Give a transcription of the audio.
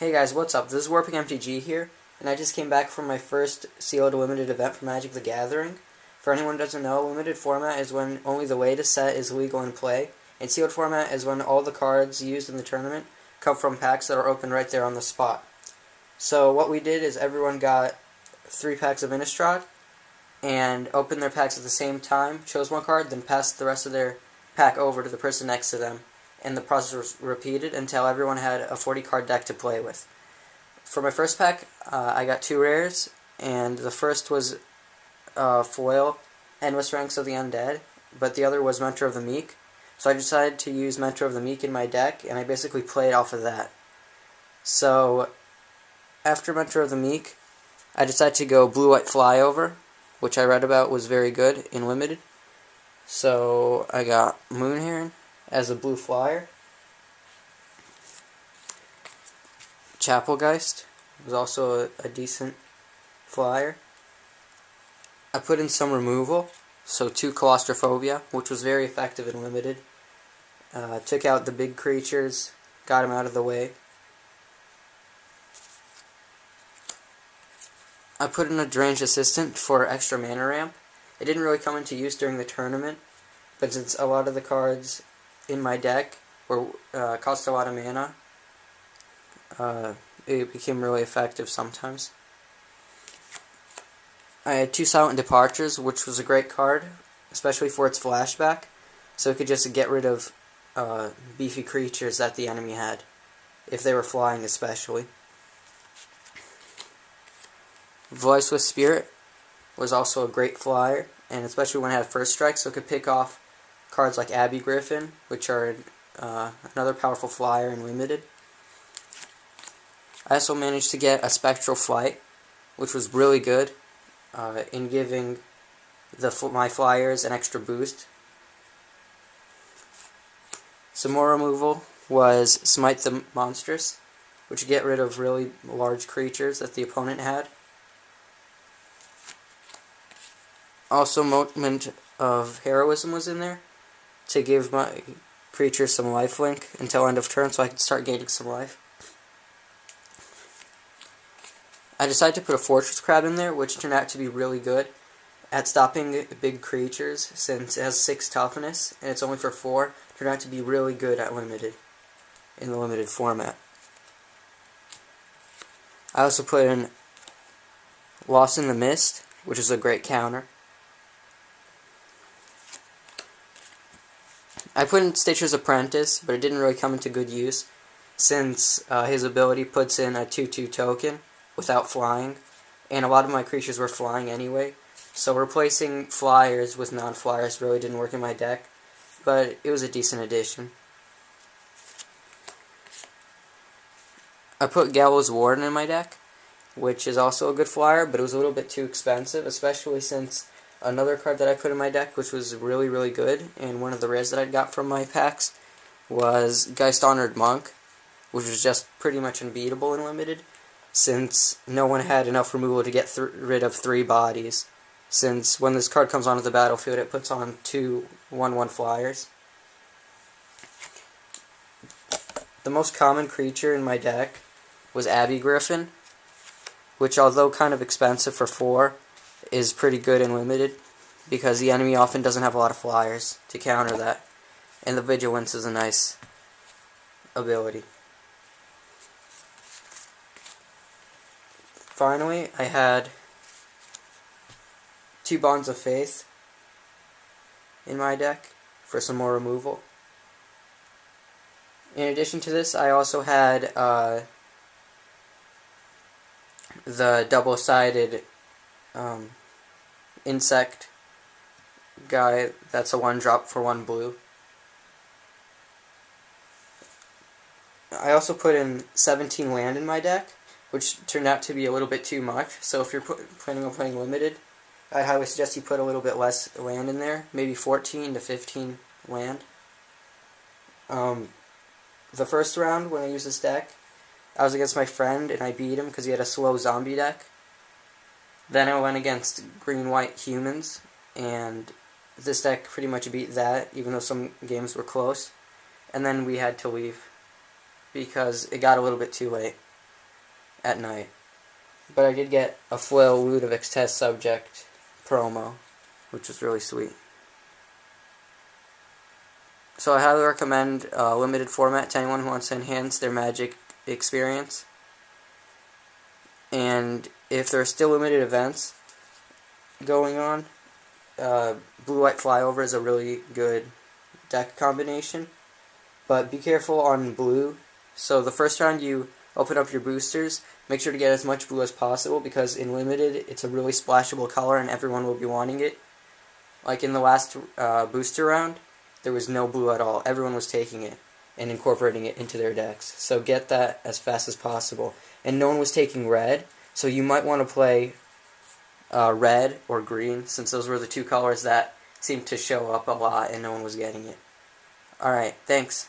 Hey guys, what's up? This is Warping MTG here, and I just came back from my first sealed limited event for Magic the Gathering. For anyone who doesn't know, limited format is when only the latest set is legal in play, and sealed format is when all the cards used in the tournament come from packs that are open right there on the spot. So what we did is everyone got 3 packs of Innistrad, and opened their packs at the same time, chose one card, then passed the rest of their pack over to the person next to them. And the process was repeated until everyone had a 40-card deck to play with. For my first pack, I got 2 rares, and the first was Foil, Endless Ranks of the Undead, but the other was Mentor of the Meek. So I decided to use Mentor of the Meek in my deck, and I basically played off of that. So after Mentor of the Meek, I decided to go Blue-White Flyover, which I read about was very good in Limited. So I got Moon Heron as a blue flyer. Chapelgeist was also a decent flyer. I put in some removal, so 2 Claustrophobia, which was very effective in Limited. Took out the big creatures, got them out of the way. I put in a Deranged Assistant for extra mana ramp. It didn't really come into use during the tournament, but since a lot of the cards in my deck were cost a lot of mana, it became really effective sometimes. I had 2 Silent Departures, which was a great card, especially for its flashback, so it could just get rid of beefy creatures that the enemy had, if they were flying especially. Voiceless Spirit was also a great flyer, and especially when it had first strike, so it could pick off cards like Abbey Griffin, which are another powerful flyer in Limited. I also managed to get a Spectral Flight, which was really good in giving my flyers an extra boost. Some more removal was Smite the Monstrous, which would get rid of really large creatures that the opponent had. Also, Moment of Heroism was in there to give my creature some lifelink until end of turn so I could start gaining some life. I decided to put a Fortress Crab in there, which turned out to be really good at stopping big creatures since it has 6 toughness and it's only for 4. It turned out to be really good at Limited, in the Limited format. I also put in Lost in the Mist, which is a great counter. I put in Stitcher's Apprentice, but it didn't really come into good use, since his ability puts in a 2/2 token without flying, and a lot of my creatures were flying anyway, so replacing flyers with non-flyers really didn't work in my deck, but it was a decent addition. I put Gallows Warden in my deck, which is also a good flyer, but it was a little bit too expensive, especially since another card that I put in my deck, which was really, really good, and one of the rares that I got from my packs, was Geist Honored Monk, which was just pretty much unbeatable in Limited, since no one had enough removal to get rid of 3 bodies, since when this card comes onto the battlefield, it puts on 2 1/1 flyers. The most common creature in my deck was Abbey Griffin, which, although kind of expensive for 4, is pretty good in Limited, because the enemy often doesn't have a lot of flyers to counter that, and the Vigilance is a nice ability. Finally, I had 2 Bonds of Faith in my deck for some more removal. In addition to this, I also had the double-sided insect guy that's a 1-drop for 1 blue. I also put in 17 land in my deck, which turned out to be a little bit too much, so if you're planning on playing Limited, I highly suggest you put a little bit less land in there, maybe 14 to 15 land. The first round, when I used this deck, I was against my friend, and I beat him because he had a slow zombie deck. Then I went against green-white humans, and this deck pretty much beat that, even though some games were close. And then we had to leave, because it got a little bit too late. at night. But I did get a Flail Ludovic's Test Subject promo, which was really sweet. So I highly recommend limited format to anyone who wants to enhance their Magic experience. And if there are still limited events going on, Blue-White Flyover is a really good deck combination. But be careful on blue. So the first round you open up your boosters, make sure to get as much blue as possible, because in limited it's a really splashable color and everyone will be wanting it. Like in the last booster round, there was no blue at all. Everyone was taking it and incorporating it into their decks. So get that as fast as possible. And no one was taking red, so you might want to play red or green, since those were the two colors that seemed to show up a lot and no one was getting it. Alright, thanks.